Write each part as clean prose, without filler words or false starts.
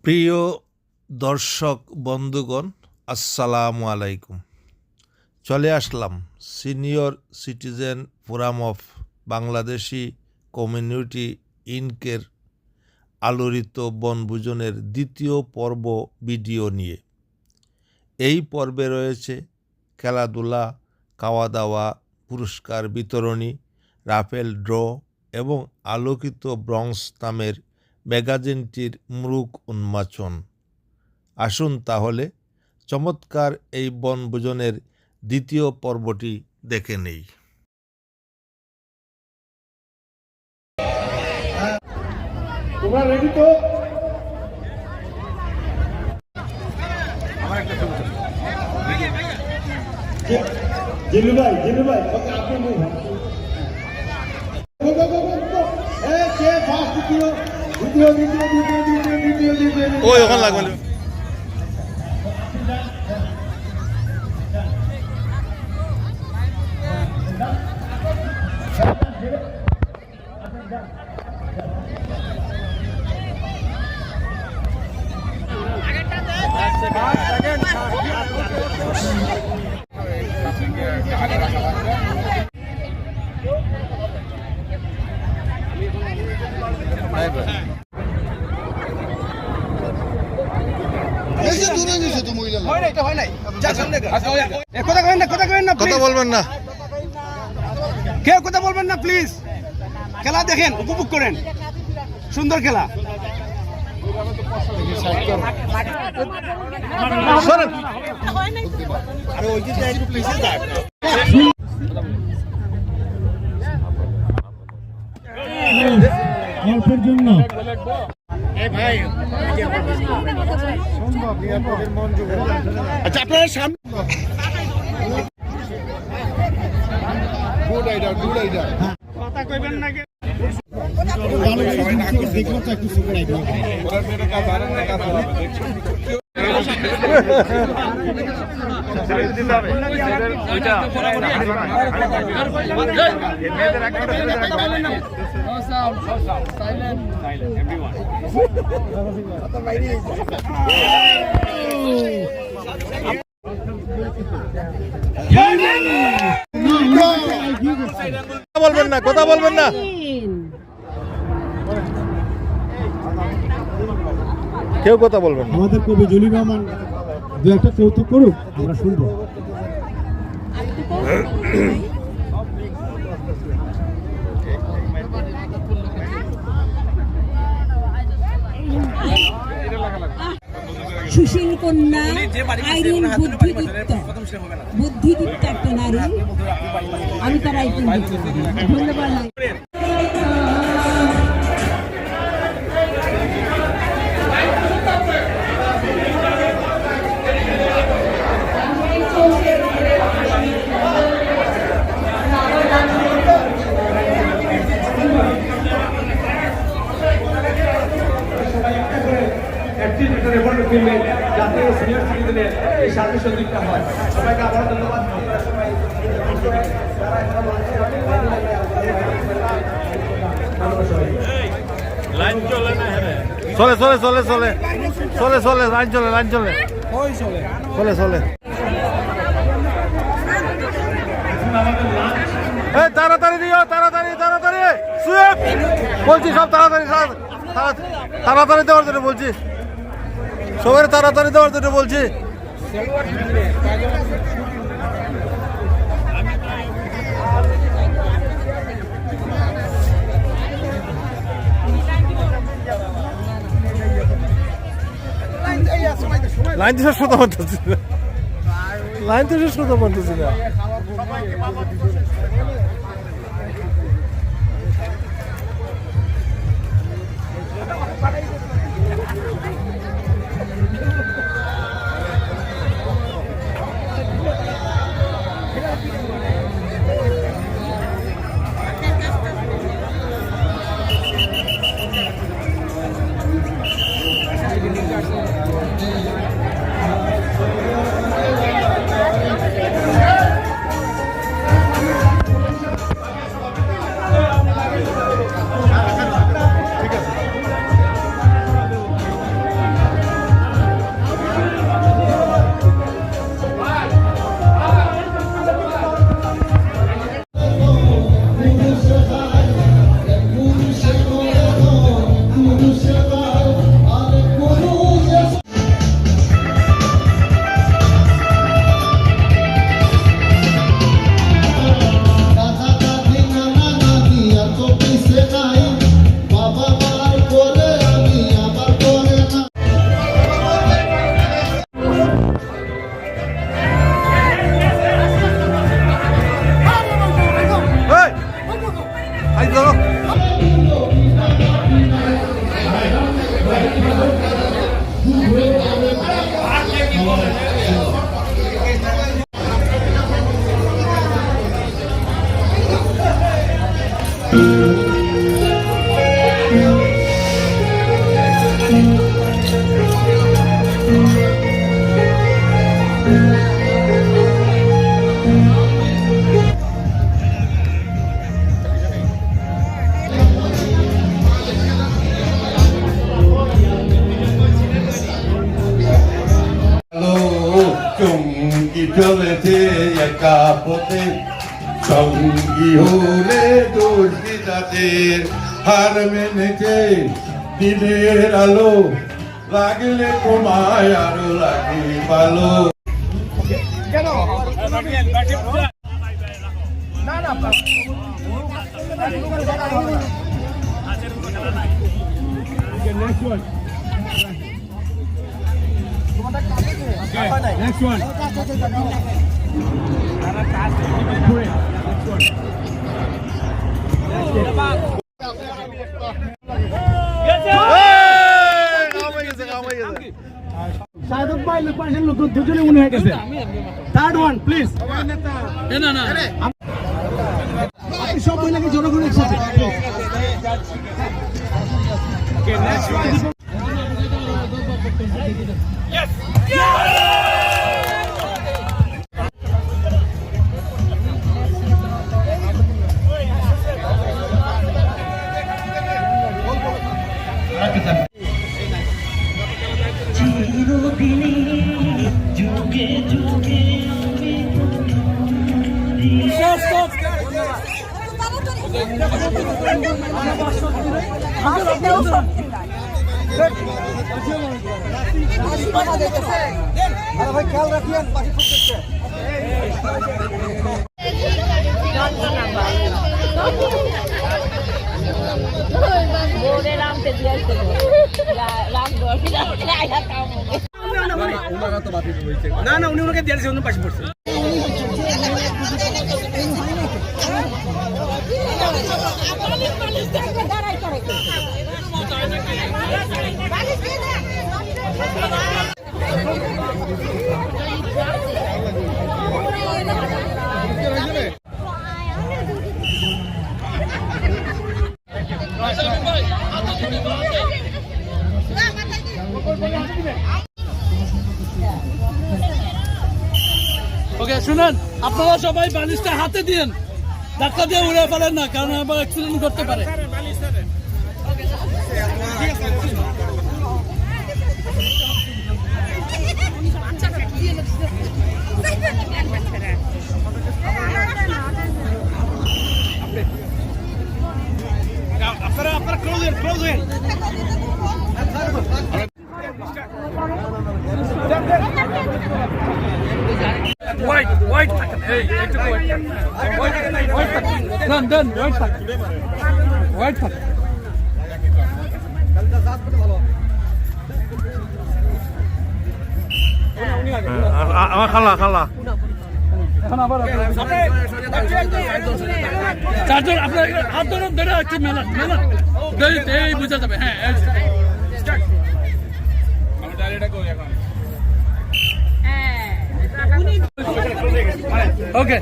প্রিয় দর্শক বন্ধুগণ, আসসালামু আলাইকুম। চলে আসলাম senior citizen forum of Bangladeshi community ইনকের আলোড়িত বনভোজনের দ্বিতীয় পর্ব ভিডিও নিয়ে। এই পর্বে রয়েছে খেলাধুলা, খাওয়া দাওয়া, পুরস্কার বিতরণী, রাফেল ড্র এবং আলোকিত ব্রঙ্কস নামের ম্যাগাজিনটির মুখ উন্মোচন। আসুন তাহলে চমৎকার এই বনভোজনের দ্বিতীয় পর্বটি দেখে নেই। তোমরা রেডি তো? জিলু ভাই আপনি মুভ কে ফার্স্ট দ্বিতীয় ওই ওখানে লাগবে। কথা বলবেন না, কেউ কথা বলবেন না প্লিজ। খেলা দেখেন, উপভোগ করেন, সুন্দর খেলা। অল্পের জন্য আচ্ছা, আপনারা সামনে কথা কইবেন না কে? কথা বলবেন না। কেউ কথা বলবেন না। আমাদের কবি জলিল রহমান দু একটা কৌতুক করুক, আমরা শুনবো। সুশীল কন্যা আইরিন বুদ্ধিদীপ্ত একটা নারী। আমি তার আইরিন ধন্যবাদ। যাতে সিনিয়র সিটিজেনের এই সার্ভিস সদিকটা হয়। সবাইকে আবার ধন্যবাদ। তাড়াতাড়ি দিও, তাড়াতাড়ি বলছি, সব তাড়াতাড়ি দেওয়ার জন্য বলছি, সবাই তাড়াতাড়ি দেওয়ার জন্য বলছি। লাইন তো শুধু মানতেছি না। চঙ্গি চলেছে একা পথে সঙ্গী হলে দোষ দিদাদের হার মেনেছে দিনের আলো লাগলে তোমায় আরো লাগে ভালো Next one. সাধক ভাই লোকের লোক দুজনে মনে হয়ে গেছে থার্ড ওয়ান প্লিজ না না আপনি সব মহিলাকে জড়ো করে একসাথে ওকে নেক্সট ওয়ান ইয়েস খেয়াল রাখিয়েন পাখি ফুটছে না না উনি ওনাকে দিয়েছে অন্য পাশে পড়ছে ওকে শুনুন আপনারা সবাই বালিশটা হাতে দিন ধাক্কা দিয়ে উড়ে ফেলেন না কারণ আবার অ্যাক্সিডেন্ট করতে পারে আপনারা ক্লোজ হন হোয়াইট থাকেন এই একটু হোয়াইট থাকেন ডান ডান হোয়াইট থাকেন আমার খালা এখন আবার চারজন আপনার হাত ধরুন ধরে একটু মেলা এই বুঝা যাবে হ্যাঁ ওকে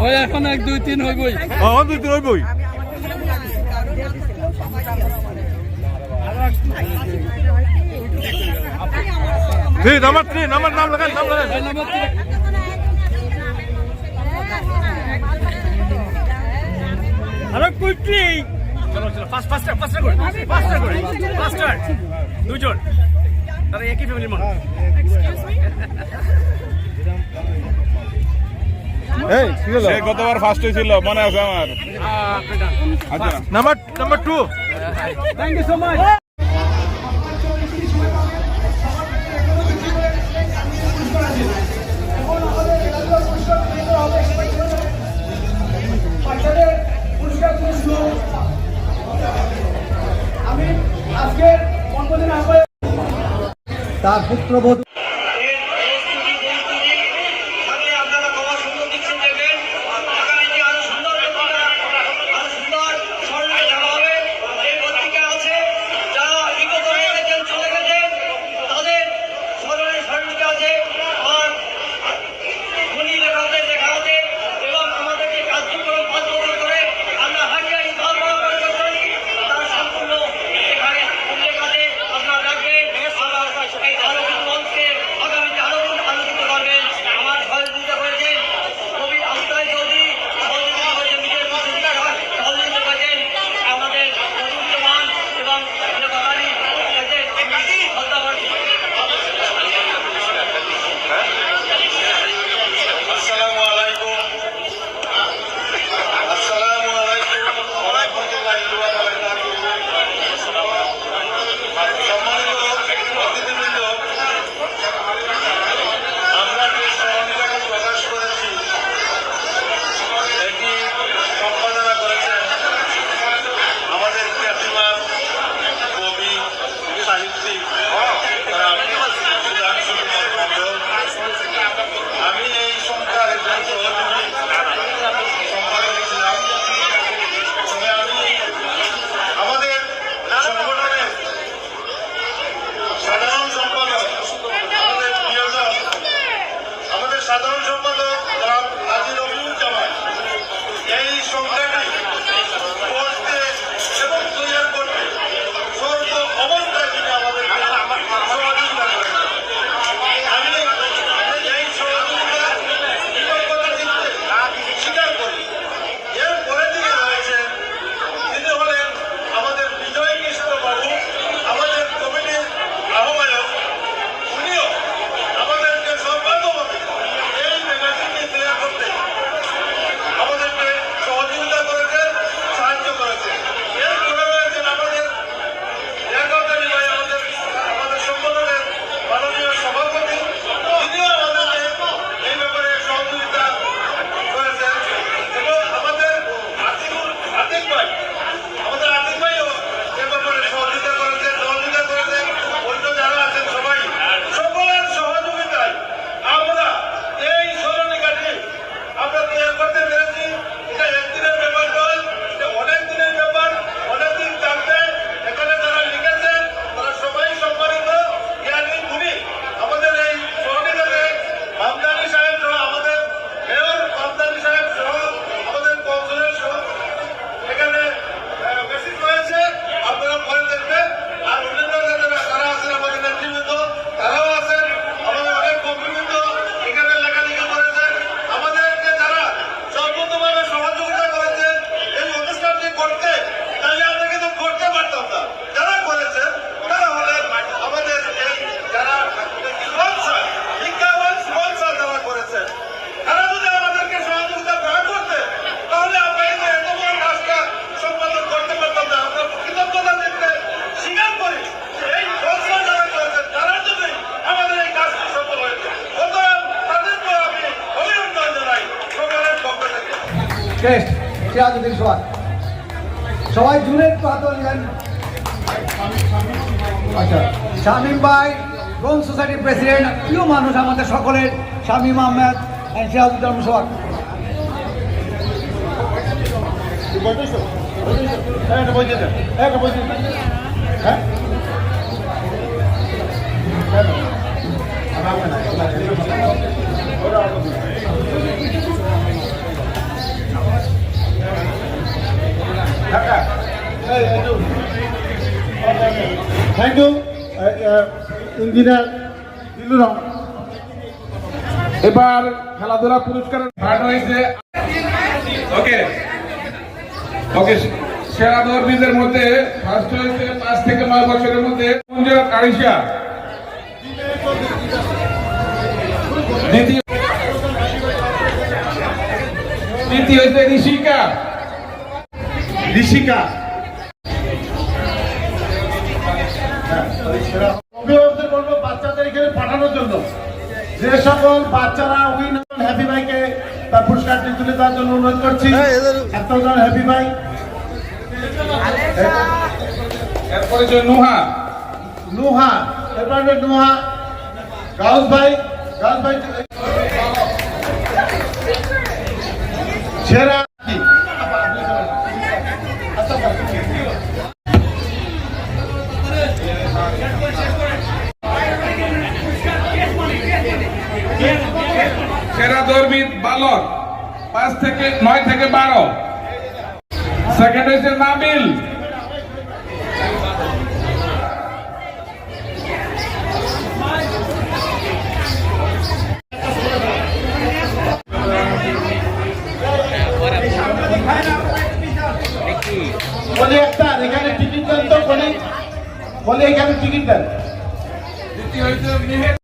ওই এখন 1 2 3 হইবই 2 3 হইবই নাম্বার 3 নাম লাগান আরে কুইকলি চলো ফাস্টার দুজন তারা একই ফ্যামিলির মানুষ এই কি হলো সে গতবার ফার্স্ট হয়েছিল মনে আছে আমার আচ্ছা number 2 thank you so much আমি আজকে তার পুত্রবধূ আপনারা কবার সুন্দর দিচ্ছেন দেখবেন আগামী দিনে আরো সুন্দর স্মরণে যাওয়া হবে। এই পত্রিকা আছে যারা বিগত হয়ে গেছেন চলে গেছেন তাদের স্মরণিকা আছে আর খুনি লেখাতে দেখা হতে এবং আমাদেরকে কার্যক্রম পদ্ধতি করে আমরা হারিয়ে ইসলাম তার সম্পূর্ণ এখানে উল্লেখ আছে। আপনারা রাখবেন এই আলোকিত মঞ্চকে আগামীতে আরো আলোকিত করবেন। আমার সহযোগিতা করেছেন কবি আফতাই চৌধুরী, সহযোগিতা করেছেন বিজয় সহযোগিতা করেছেন আমাদের মূল্যবান এবং বাঙালি আসসালামু আলাইকুম। আসসালামু আলাইকুম ওয়া রাহমাতুল্লাহি ওয়া বারাকাতুহু। সম্মানিত অতিথিবৃন্দ, আমরা যে সহযোগিতা প্রকাশ করেছি এটি সম্পাদনা করেছেন আমাদের খ্যাতিমান কবি সাহিত্যিক সুধাংশু কুমার মণ্ডল। আমি এই সংখ্যার একজন সহযোগী সম্পাদক ছিলাম। তবে আমি আমাদের সংগঠনের সাধারণ সম্পাদক আমাদের প্রিয়জন আমাদের সাধারণ সম্পাদক হাজী রবিউজ্জামান এই সংখ্যাটি করতে এবং তৈরি করতে সর্ব অবস্থায় তিনি আমাদেরকে সহযোগিতা করেন। আমি এই সহযোগিতা কৃতজ্ঞতার চিত্তে স্বীকার করি। এর পরে দিকে রয়েছেন তিনি হলেন আমাদের বিজয় কৃষ্ণ বাবু, আমাদের কমিটির আহ্বায়ক। উনিও আমাদেরকে সর্বাঙ্গভাবে এই ম্যাগাজিনটি তৈরি করতে আমাদেরকে সহযোগিতা করেছেন, সাহায্য করেছেন। এরপরে রয়েছেন আমাদের রেকর্ডারি ভাই, আমাদের সংগঠনের মাননীয় সভাপতি, তিনিও আমাদেরকে এই ব্যাপারে সহযোগিতা করেছেন। এবং আমাদের আতিক ভাই, আমাদের আতিক ভাইও এ ব্যাপারে সহযোগিতা করেছেন, অন্য যারা আছেন সবাই সকলের সহযোগিতায় আমরা এই স্মরণিকাটি আমরা তৈরি করতে পেরেছি। এটা একদিনের ব্যাপার নয়, এটা অনেক দিনের ব্যাপার, অনেকদিন থাকবে। এখানে যারা লিখেছেন তারা সবাই সম্মানিত জ্ঞানী গুণী। আমাদের এই স্মরণিকাতে আমদানি সাহেব সহ আমাদের মেয়র আমদানি সাহেব সহ আমাদের কৌশলের সহ এখানে বেশি রয়েছে, আপনারা পরে দেখবেন। আর অন্যান্য যারা আছেন আমাদের নেতৃবৃন্দ তারাও আছেন, আমাদের অনেক কর্মীবৃন্দ এখানে লেখালেখি করেছেন। আমাদেরকে যারা সর্বতভাবে সহযোগিতা করেছেন এই অনুষ্ঠানটি করতে, তাহলে আমরা কিন্তু করতে পারতাম না। যারা করেছেন তারা হলেন আমাদের এই যারা স্পন্সর, বিজ্ঞাপন স্পন্সর যারা করেছেন, তারা যদি আমাদেরকে সহযোগিতা না করতেন তাহলে আমরা কিন্তু এত বড় কাজটা সম্পাদন করতে পারতাম না। আমরা কৃতজ্ঞতা দেখতে স্বীকার করি যে এই স্পন্সর যারা করেছেন তারা যদি আমাদের এই কাজটি সফল হয়েছে, সুতরাং তাদেরকেও আমি অভিনন্দন জানাই সকলের পক্ষ থেকে। টেস্ট সিরাজউদ্দিন সোহাগ সবাই জুড়ে একটু হাত দিলেন। আচ্ছা, শামীম ভাই ব্রোঞ্জ সোসাইটির প্রেসিডেন্ট, প্রিয় মানুষ আমাদের সকলের, Shamim Ahmed and Sirajuddin Sohag. Thank you engineer Dilur Rahman. এবার খেলাধুলা পুরস্কার হয়েছে। ওকে ওকে, সেরা দৌড়বিদের মধ্যে ফার্স্ট হয়েছে 5 থেকে 9 বছরের মধ্যে মঞ্জুরাত আরিশা, দ্বিতীয় হয়েছে ঋষিকা। অভিভাবকদের বলবো বাচ্চাদের এখানে পাঠানোর জন্য। যে সকল বাচ্চারা উইন হ্যাপি ভাইকে তার পুরস্কারটি তুলে দেওয়ার জন্য অনুরোধ করছি। এতজন হ্যাপি ভাই। এরপরে যে নুহা, এরপরে নুহা গাউস ভাই সেরা কি? সেরা দৌড়বিদ বালক 5 থেকে 9 থেকে 12। সেকেন্ড হয়েছে নাবিল। বলে একটা এখানে টিকিট দেন তো, বলে এখানে টিকিট দেন। দ্বিতীয় হয়েছে মিহির।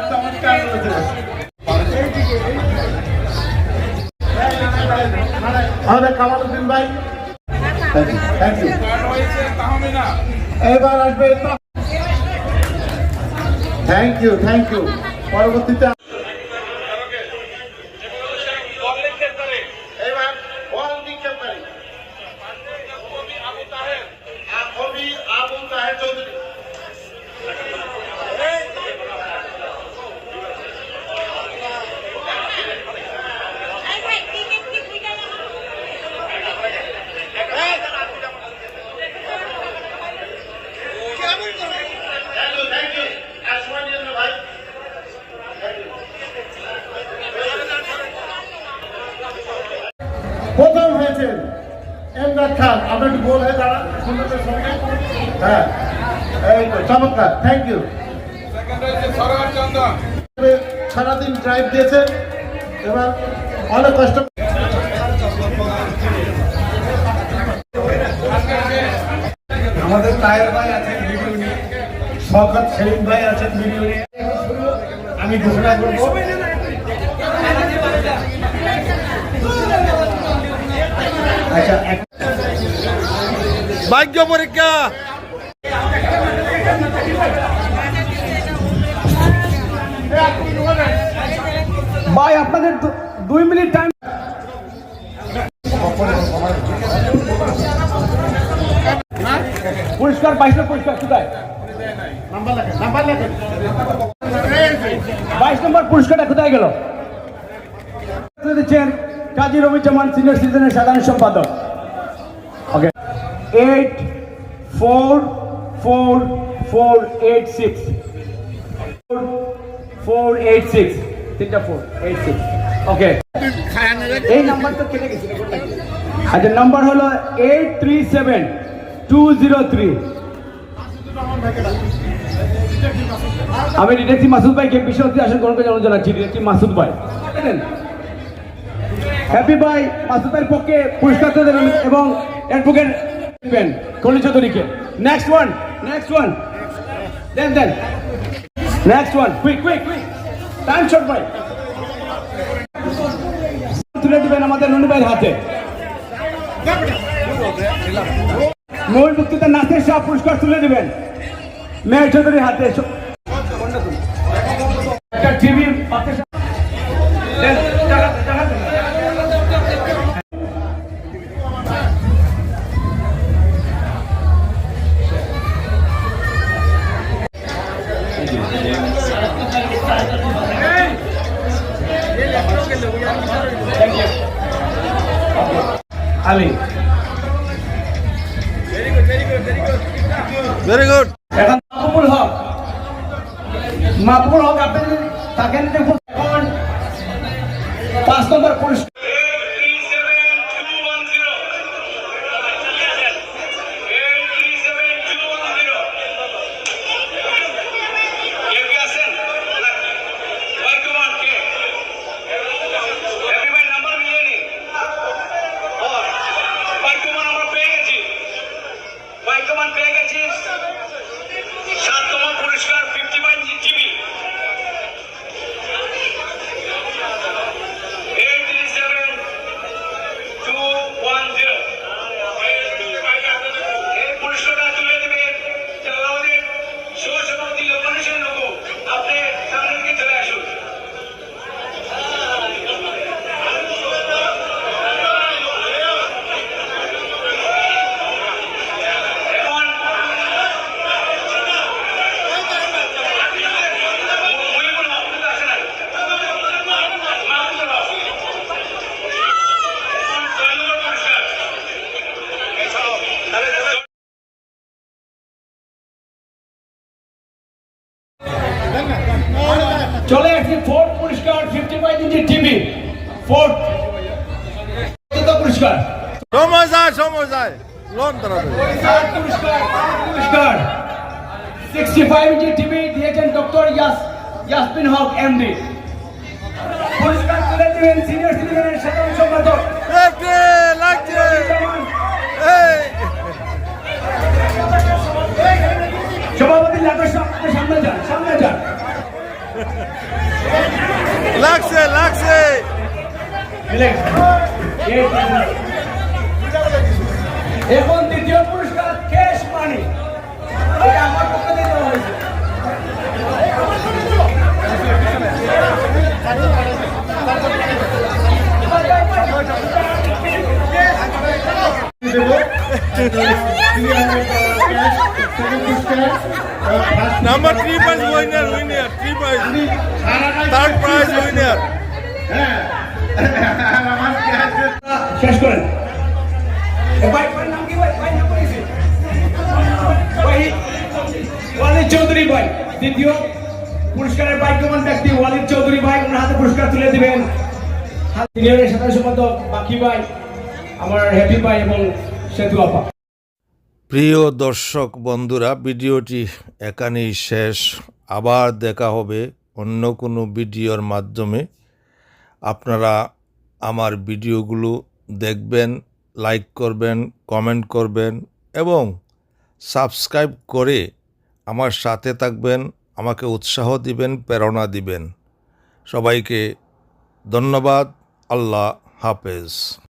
চমৎকার বলেছে। আমাদের কামালউদ্দিন ভাই, থ্যাংক ইউ। থার্ড হয়েছে তাহমিনা। এবার আসবে, থ্যাংক ইউ। পরবর্তীতে এবার বল নিক্ষেপকারী আবু তাহের চৌধুরী। প্রথম হয়েছে এমদাদ খান। আমরা একটু গোল হয়ে দাঁড়ান সুন্দরের সঙ্গে। হ্যাঁ, এই তো চমৎকার, থ্যাংক ইউ। সেকেন্ড হয়েছে সরোয়ার চন্দন। সারাদিন ড্রাইভ দিয়েছে, এবার অনেক কষ্ট। আমাদের তাহের ভাই আছেন ভিডিও নিয়ে, শওকত সেলিম ভাই আছেন ভিডিও নিয়ে। আমি ঘোষণা করব আচ্ছা, ভাগ্য পরীক্ষা। ভাই আপনাদের 2 মিনিট টাইম। পুরস্কার 22 পুরস্কার কোথায়? নাম্বার লেখেন 22 নম্বর পুরস্কারটা কোথায় গেল? দিচ্ছেন কাজী রবিজামান সিনিয়র সিটিজেনের সাধারণ সম্পাদক। ওকে, 844486 486 তিনটা 486। ওকে, এই নাম্বার তো কেটে গেছে। আচ্ছা, নাম্বার হলো 837203। আমি ডিটেকটিভ মাসুদ ভাইকে বিশেষ আসন গ্রহণ করে জানাচ্ছি। ডিটেকটিভ মাসুদ ভাই, হ্যাপি ভাই মাসুদ ভাইয়ের পক্ষে পুরস্কার দেবেন এবং অ্যাডভোকেট দেবেন কলি চৌধুরীকে। Next one then next one, quick time short ভাই। তুলে দিবেন আমাদের ননি ভাইয়ের হাতে। মূল বক্তৃতা নাসির শাহ পুরস্কার তুলে দিবেন মেয়র চৌধুরীর হাতে। একটা টিভি আলী, ভেরি গুড। এখন মাহবুবুল হক আপনি থাকেন দেখুন। 5 নম্বর পুরস্কার। পুরস্কার 55 জিবি। চলে আসছি ফোর্থ পুরস্কার 55 ইঞ্চি টিভি ফোর্থ পুরস্কার থার্ড পুরস্কার 65 ইঞ্চি টিভি দিয়েছেন ডক্টর ইয়াসমিন হক এমডি। পুরস্কার তুলে দিবেন সিনিয়র সিটিজেনের সাধারণ সম্পাদক সভাপতি লাগবে সামনে যান লাগছে এখন দ্বিতীয় পুরস্কার ক্যাশ মানি, এটা আমার পক্ষ থেকে দেওয়া হয়েছে। Number 3 prize winner, 3 prize. Third prize winner. শেষ করেন। ভাই নাম কি ভাই নাম বলেছি ওয়ালিদ চৌধুরী ভাই, দ্বিতীয় পুরস্কারের ভাগ্যবান ব্যক্তি ওয়ালিদ চৌধুরী ভাই, ওনার হাতে পুরস্কার তুলে দিবেন। সিনিয়রের সাধারণ সম্পাদক বাকি ভাই, আমার হ্যাপি ভাই এবং সেতু আপা। প্রিয় দর্শক বন্ধুরা, ভিডিওটি এখানেই শেষ। আবার দেখা হবে অন্য কোনো ভিডিওর মাধ্যমে। আপনারা আমার ভিডিওগুলো দেখবেন, লাইক করবেন, কমেন্ট করবেন এবং সাবস্ক্রাইব করে আমার সাথে থাকবেন, আমাকে উৎসাহ দিবেন, প্রেরণা দিবেন। সবাইকে ধন্যবাদ। আল্লাহ হাফেজ।